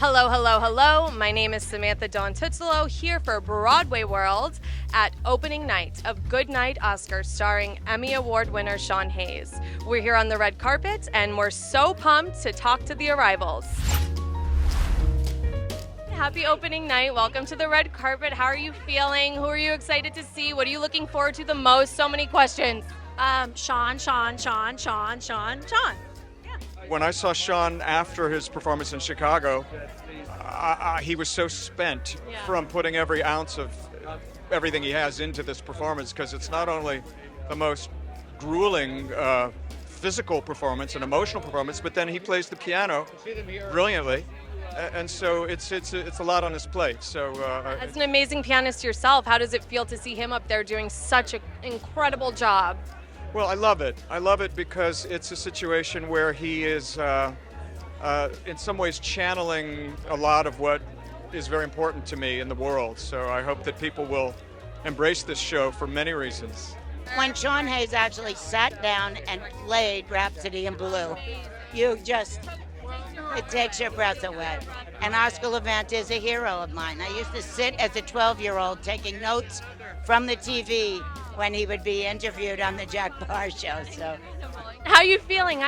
Hello, hello, hello. My name is Samantha Dawn Tutzelo here for BroadwayWorld at opening night of Good Night Oscar starring Emmy Award winner Sean Hayes. We're here on the red carpet and we're so pumped to talk to the arrivals. Happy opening night. Welcome to the red carpet. How are you feeling? Who are you excited to see? What are you looking forward to the most? So many questions. Sean. When I saw Sean after his performance in Chicago, he was so spent from putting every ounce of everything he has into this performance, because it's not only the most grueling physical performance and emotional performance, but then he plays the piano brilliantly. And so it's a lot on his plate. So as an amazing pianist yourself, how does it feel to see him up there doing such an incredible job? Well, I love it. I love it because it's a situation where he is, in some ways, channeling a lot of what is very important to me in the world. So I hope that people will embrace this show for many reasons. When Sean Hayes actually sat down and played Rhapsody in Blue, it takes your breath away. And Oscar Levant is a hero of mine. I used to sit as a 12-year-old taking notes from the TV when he would be interviewed on the Jack Barr show. So, How you feeling?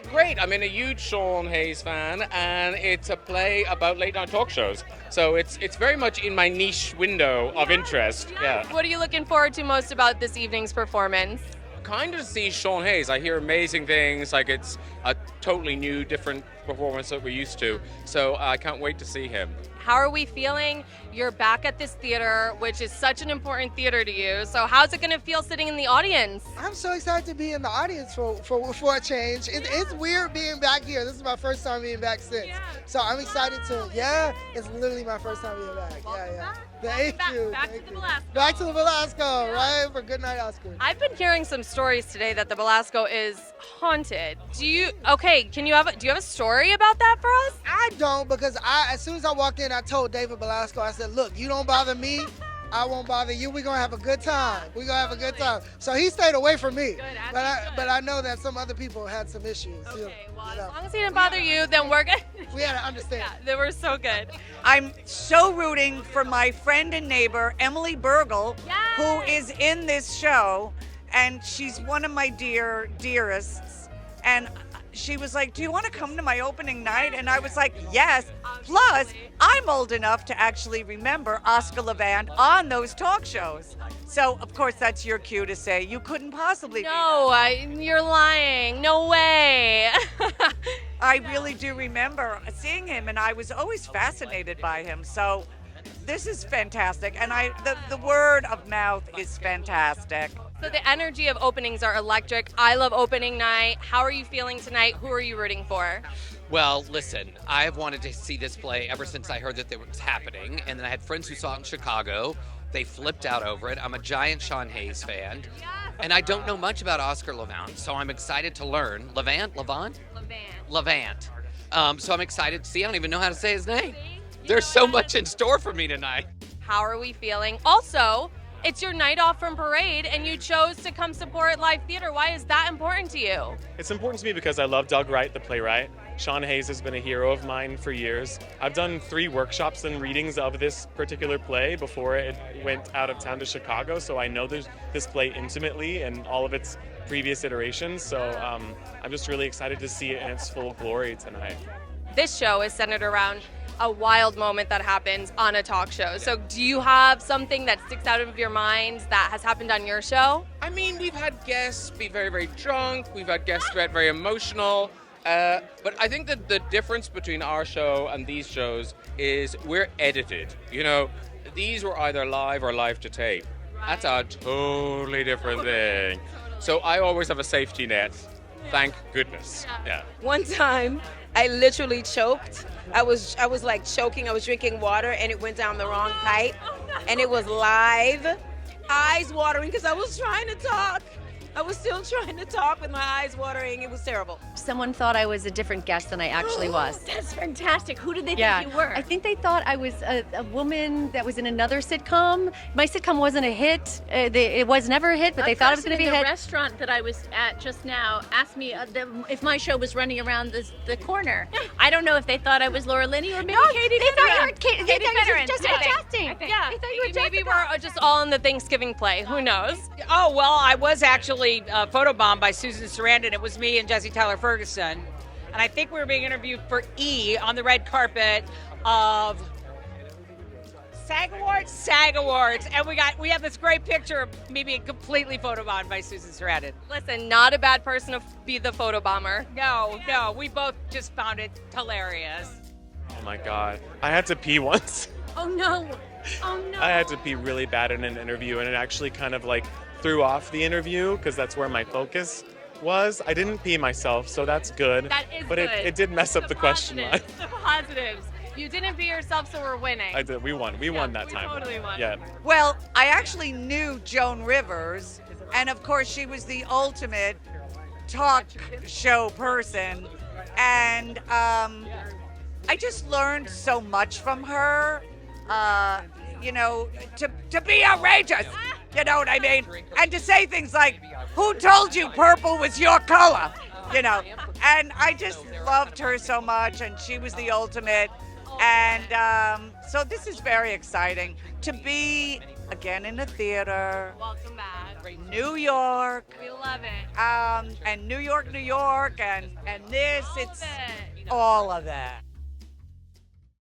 Great. I'm a huge Sean Hayes fan, and it's a play about late night talk shows. So it's very much in my niche window of interest. Yeah. What are you looking forward to most about this evening's performance? Kind of see Sean Hayes. I hear amazing things, like it's a totally new, different performance that we're used to. So I can't wait to see him. How are we feeling? You're back at this theater, which is such an important theater to you. So how's it going to feel sitting in the audience? I'm so excited to be in the audience for a change. It's weird being back here. This is my first time being back since. Yeah. So I'm excited it's literally my first time being back. Thank you. Back to the Belasco. Back to the Belasco, right? For Good Night Oscar. I've been hearing some stories today that the Belasco is haunted. Do you have a story about that for us? I don't, because as soon as I walked in, I told David Belasco, I said, look, you don't bother me, I won't bother you. We're going to have a good time. So he stayed away from me. Good, but I know that some other people had some issues. Okay, well, as long as he didn't bother you, then we're good. We had to understand. Yeah, they were so good. I'm so rooting for my friend and neighbor, Emily Bergel, Yes! who is in this show, and she's one of my dearests. And she was like, do you want to come to my opening night? And I was like, yes. Plus, I'm old enough to actually remember Oscar Levant on those talk shows. So, of course, that's your cue to say you couldn't possibly You're lying. No way. I really do remember seeing him, and I was always fascinated by him. So this is fantastic, and the word of mouth is fantastic. So the energy of openings are electric. I love opening night. How are you feeling tonight? Who are you rooting for? Well, listen, I've wanted to see this play ever since I heard that it was happening, and then I had friends who saw it in Chicago. They flipped out over it. I'm a giant Sean Hayes fan, and I don't know much about Oscar Levant, so I'm excited to learn. Levant. So I'm excited to see. I don't even know how to say his name. There's so much in store for me tonight. How are we feeling? Also, it's your night off from Parade, and you chose to come support live theater. Why is that important to you? It's important to me because I love Doug Wright, the playwright. Sean Hayes has been a hero of mine for years. I've done 3 workshops and readings of this particular play before it went out of town to Chicago, so I know this play intimately and all of its previous iterations. So I'm just really excited to see it in its full glory tonight. This show is centered around a wild moment that happens on a talk show. So do you have something that sticks out of your mind that has happened on your show? We've had guests be very, very drunk. We've had guests get very emotional. But I think that the difference between our show and these shows is we're edited. These were either live or live to tape. That's a totally different thing. So I always have a safety net. Thank goodness. Yeah. One time, I literally choked. I was like choking. I was drinking water, and it went down the wrong pipe, and it was live. Eyes watering because I was trying to talk, I was still trying to talk with my eyes watering. It was terrible. Someone thought I was a different guest than I actually was. That's fantastic. Who did they Yeah, think you were? I think they thought I was a woman that was in another sitcom. My sitcom wasn't a hit. It was never a hit, but they thought it was going to be a The hit. restaurant that I was at just now asked me if my show was running around the corner. I don't know if they thought I was Laura Linney or maybe Katie they thought you Finneran. were Katie Katie Finneran. Jessica I think. Chastain. Yeah, They thought you were maybe Jessica. we're just all in the Thanksgiving play. Who knows? Oh, well, I was actually photobombed by Susan Sarandon. It was me and Jesse Tyler Ferguson. And I think we were being interviewed for E! On the red carpet of SAG Awards. And we have this great picture of me being completely photobombed by Susan Sarandon. Listen, not a bad person to be the photo bomber. No, we both just found it hilarious. Oh my God. I had to pee once. Oh no. Oh no. I had to pee really bad in an interview, and it actually kind of like threw off the interview because that's where my focus was. I didn't pee myself, so that's good. That is but good. it did mess up the question line. The positives. You didn't be yourself, so we're winning. I did. We won. We won that we time. totally won. Yeah. Well, I actually knew Joan Rivers, and of course she was the ultimate talk show person, and I just learned so much from her. To be outrageous, you know what I mean? And to say things like, who told you purple was your color? And I just loved her so much, and she was the ultimate. And so this is very exciting to be again in the theater. Welcome back. New York. We love it. And New York, and this, it's all of that.